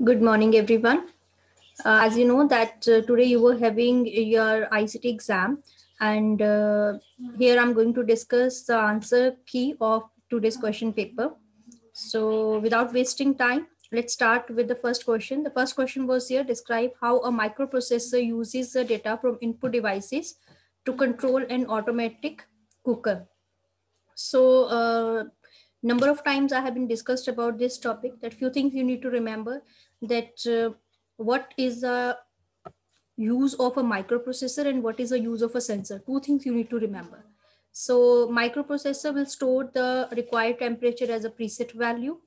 Good morning, everyone. As you know that today you were having your ICT exam, and here I'm going to discuss the answer key of today's question paper. So, without wasting time, let's start with the first question. The first question was here: describe how a microprocessor uses the data from input devices to control an automatic cooker. So, number of times I have been discussed about this topic. That few things you need to remember, that what is the use of a microprocessor and what is the use of a sensor. Two things you need to remember. So, microprocessor will store the required temperature as a preset value,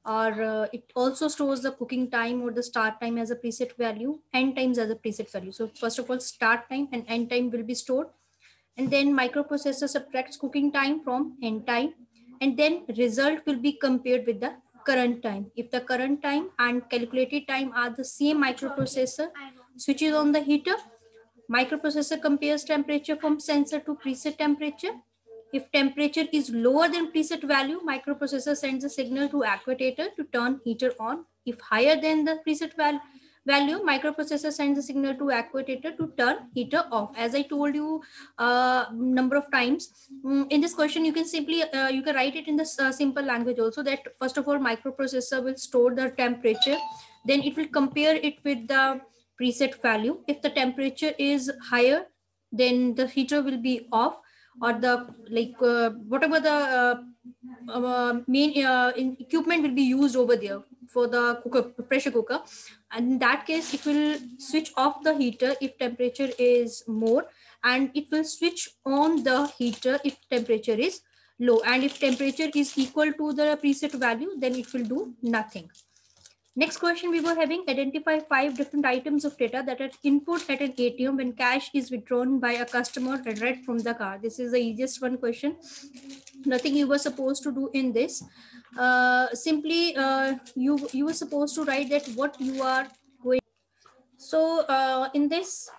or it also stores the cooking time or the start time as a preset value, end times as a preset value. So, first of all, start time and end time will be stored, and then microprocessor subtracts cooking time from end time, and then result will be compared with the current time. If the current time and calculated time are the same, microprocessor switches on the heater. Microprocessor compares temperature from sensor to preset temperature. If temperature is lower than preset value, microprocessor sends a signal to actuator to turn heater on. If higher than the preset value, microprocessor sends a signal to actuator to turn heater off. As I told you number of times, in this question you can simply you can write it in this simple language also, that first of all microprocessor will store the temperature, then it will compare it with the preset value. If the temperature is higher, then the heater will be off, or the whatever the main equipment will be used over there for the cooker, pressure cooker, and in that case it will switch off the heater if temperature is more, and it will switch on the heater if temperature is low, and if temperature is equal to the preset value, then it will do nothing. Next question we were having: identify 5 different items of data that are input at an ATM when cash is withdrawn by a customer and read from the card. This is the easiest one question. Nothing you were supposed to do in this. Simply, you were supposed to write that what you are going. So in this,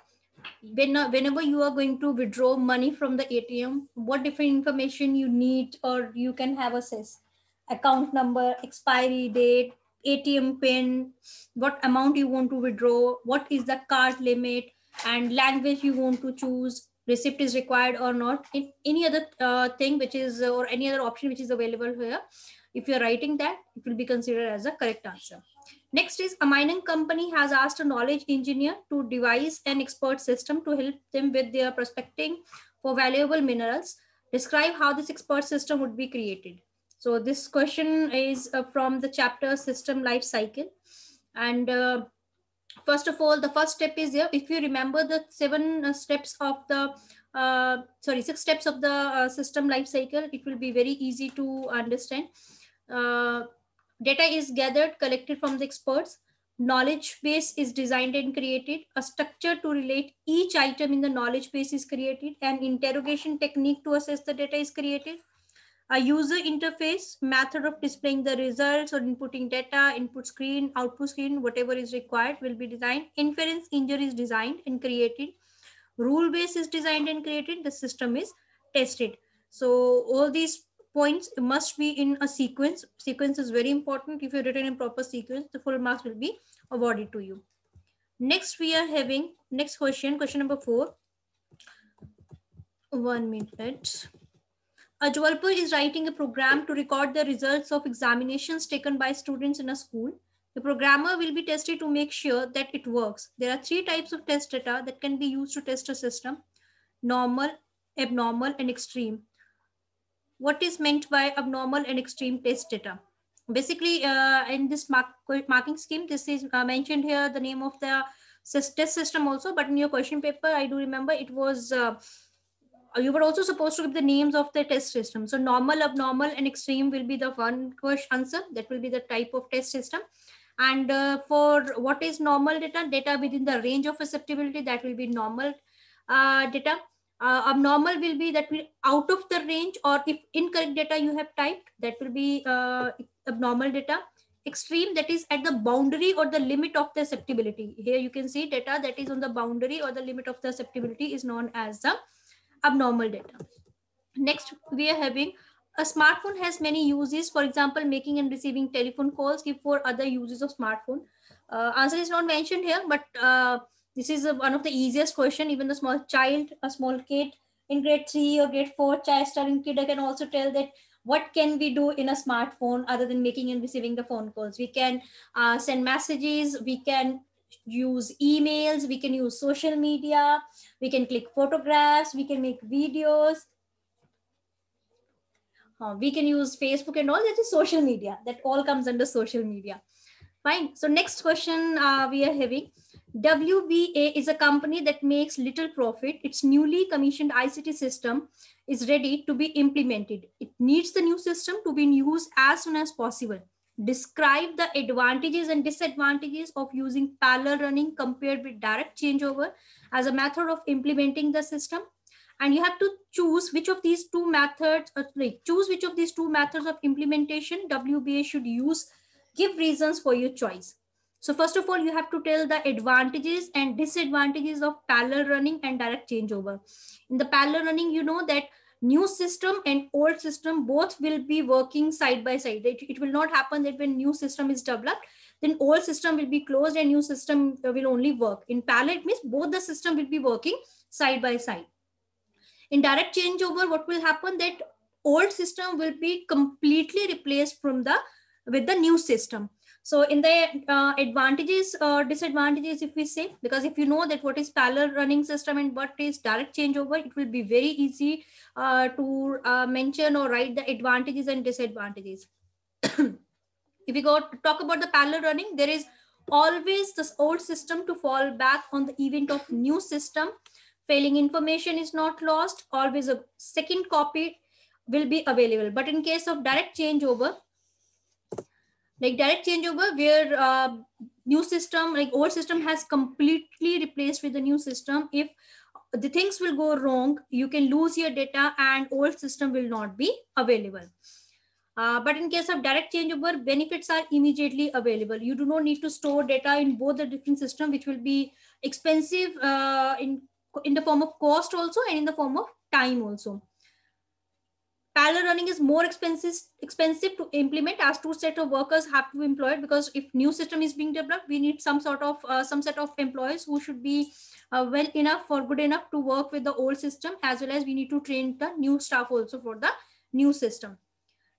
whenever you are going to withdraw money from the ATM, what different information you need or you can have access: account number, expiry date, ATM pin, what amount you want to withdraw, what is the card limit, and language you want to choose, receipt is required or not, in any other thing which is or any other option which is available here. If you're writing that, it will be considered as a correct answer. Next is: a mining company has asked a knowledge engineer to devise an expert system to help them with their prospecting for valuable minerals. Describe how this expert system would be created. So this question is from the chapter System Life Cycle. And first of all, the first step is here. If you remember the steps of the six steps of the system life cycle, it will be very easy to understand. Uh, Data is gathered, collected from the experts. Knowledge base is designed and created. A structure to relate each item in the knowledge base is created. An interrogation technique to assess the data is created. A user interface, method of displaying the results or inputting data, input screen, output screen, whatever is required will be designed. Inference engine is designed and created. Rule base is designed and created. The system is tested. So all these points must be in a sequence. Sequence is very important. If you're written in proper sequence, the full marks will be awarded to you. Next, we are having next question number 4. 1 minute. A developer is writing a program to record the results of examinations taken by students in a school. The programmer will be tested to make sure that it works. There are 3 types of test data that can be used to test a system: normal, abnormal, and extreme. What is meant by abnormal and extreme test data? Basically, in this marking scheme, this is mentioned here the name of the test system also, but in your question paper, I do remember it was you were also supposed to give the names of the test system. So normal, abnormal, and extreme will be the one question answer. That will be the type of test system. And for what is normal data, data within the range of acceptability, that will be normal data. Abnormal will be that will out of the range, or if incorrect data you have typed, that will be abnormal data. Extreme, that is at the boundary or the limit of the acceptability. Here you can see data that is on the boundary or the limit of the acceptability is known as the abnormal data. Next, we are having a smartphone has many uses. For example, making and receiving telephone calls. Give for other uses of smartphone. Answer is not mentioned here, but this is one of the easiest question. Even the small child, a small kid in grade 3 or grade 4 child studying kid, I can also tell that what can we do in a smartphone other than making and receiving the phone calls. We can send messages, we can use emails, we can use social media, we can click photographs, we can make videos, we can use Facebook and all. That is social media. That all comes under social media. Fine. So next question we are having. WBA is a company that makes little profit. Its newly commissioned ICT system is ready to be implemented. It needs the new system to be in use as soon as possible. Describe the advantages and disadvantages of using parallel running compared with direct changeover as a method of implementing the system. And you have to choose which of these two methods, choose which of these two methods of implementation WBA should use. Give reasons for your choice. So first of all, you have to tell the advantages and disadvantages of parallel running and direct changeover. In the parallel running, you know that new system and old system both will be working side by side. It will not happen that when new system is developed, then old system will be closed and new system will only work. In parallel, it means both the system will be working side by side. In direct changeover, what will happen that old system will be completely replaced from the with the new system. So in the advantages or disadvantages, if we say, because if you know that what is parallel running system and what is direct changeover, it will be very easy to mention or write the advantages and disadvantages. If we go to talk about the parallel running, there is always this old system to fall back on the event of new system. Failing information is not lost. Always a second copy will be available. But in case of direct changeover, like direct changeover where new system, like old system has completely replaced with the new system, if the things will go wrong, you can lose your data and old system will not be available. But in case of direct changeover, benefits are immediately available. You do not need to store data in both the different system, which will be expensive in the form of cost also and in the form of time also. Parallel running is more expensive to implement, as two set of workers have to be employed, because if new system is being developed, we need some set of employees who should be well enough or good enough to work with the old system, as well as we need to train the new staff also for the new system.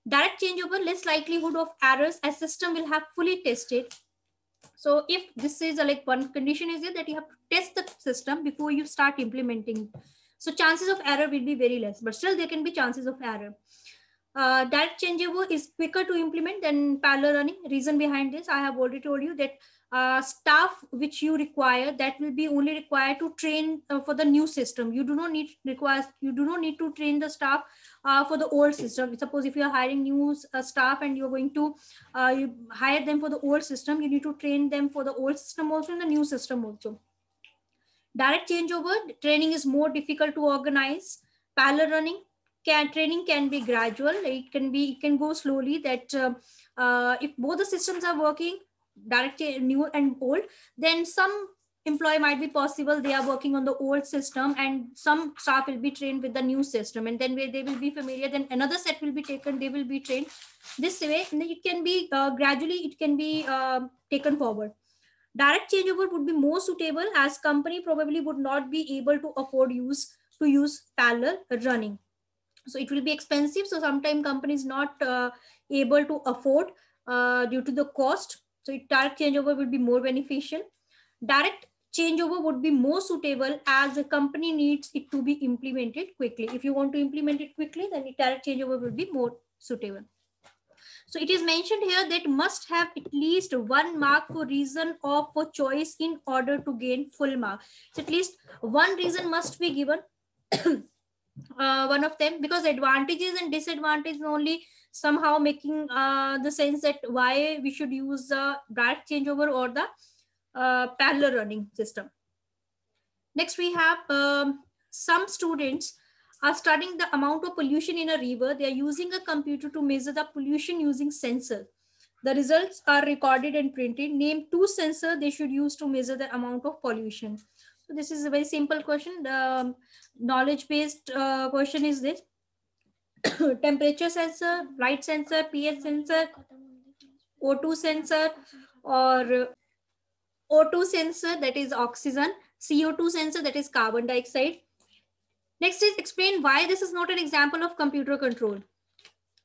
Direct changeover, less likelihood of errors as system will have fully tested. So if this is like one condition is there that you have to test the system before you start implementing. So chances of error will be very less, but still there can be chances of error. Direct changeover is quicker to implement than parallel running. Reason behind this, I have already told you that staff which you require, that will be only required to train for the new system. You do not need to train the staff for the old system. Suppose if you are hiring new staff and you're going to you hire them for the old system, you need to train them for the old system also and the new system also. Direct changeover, training is more difficult to organize. Parallel running, training can be gradual. It can go slowly. That if both the systems are working, new and old, then some employee might be possible they are working on the old system and some staff will be trained with the new system, and then they will be familiar, then another set will be taken, they will be trained. This way it can be gradually it can be taken forward. Direct changeover would be more suitable as company probably would not be able to afford to use parallel running. So it will be expensive. So sometimes companies not able to afford due to the cost. So direct changeover will be more beneficial. Direct changeover would be more suitable as the company needs it to be implemented quickly. If you want to implement it quickly, then direct changeover will be more suitable. So it is mentioned here that must have at least one mark for reason or for choice in order to gain full mark. So at least one reason must be given, one of them, because advantages and disadvantages only somehow making the sense that why we should use the direct changeover or the parallel running system. Next, we have some students are studying the amount of pollution in a river. They are using a computer to measure the pollution using sensor. The results are recorded and printed. Name two sensors they should use to measure the amount of pollution. So this is a very simple question. The knowledge-based question is this. temperature sensor, light sensor, pH sensor, O2 sensor, or O2 sensor, that is oxygen, CO2 sensor, that is carbon dioxide. Next is explain why this is not an example of computer control.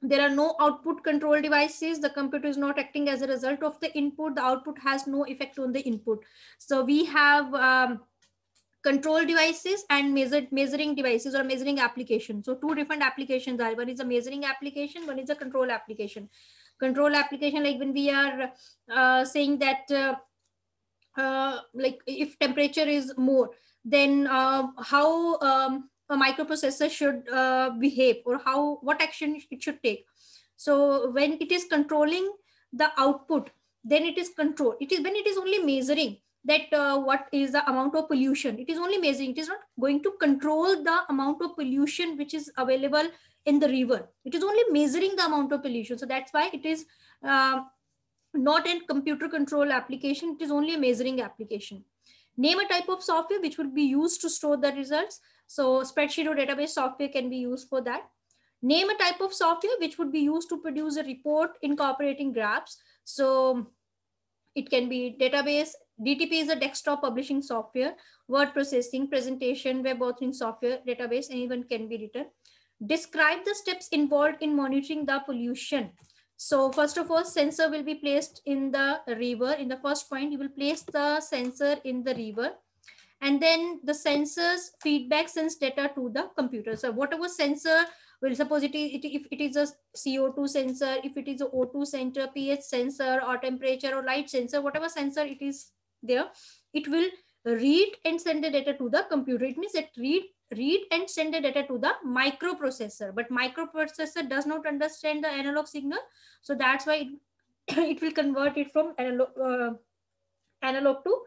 There are no output control devices. The computer is not acting as a result of the input. The output has no effect on the input. So we have control devices and measuring devices or measuring applications. So two different applications are. One is a measuring application, one is a control application. Control application, like when we are saying that like if temperature is more, then how a microprocessor should behave, or how, what action it should take. So when it is controlling the output, then it is control. It is when it is only measuring that what is the amount of pollution. It is only measuring. It is not going to control the amount of pollution which is available in the river. It is only measuring the amount of pollution. So that's why it is not a computer control application. It is only a measuring application. Name a type of software which would be used to store the results. So spreadsheet or database software can be used for that. Name a type of software which would be used to produce a report incorporating graphs. So it can be database. DTP is a desktop publishing software, word processing, presentation, web authoring software, database, anyone can be written. Describe the steps involved in monitoring the pollution. So first of all, sensor will be placed in the river. In the first point, you will place the sensor in the river, and then the sensors feedback sends data to the computer. So whatever sensor, well, suppose if it is a CO2 sensor, if it is a O2 sensor, pH sensor, or temperature or light sensor, whatever sensor it is there, it will read and send the data to the computer. It means that read and send the data to the microprocessor, but microprocessor does not understand the analog signal. So that's why it will convert it from analog to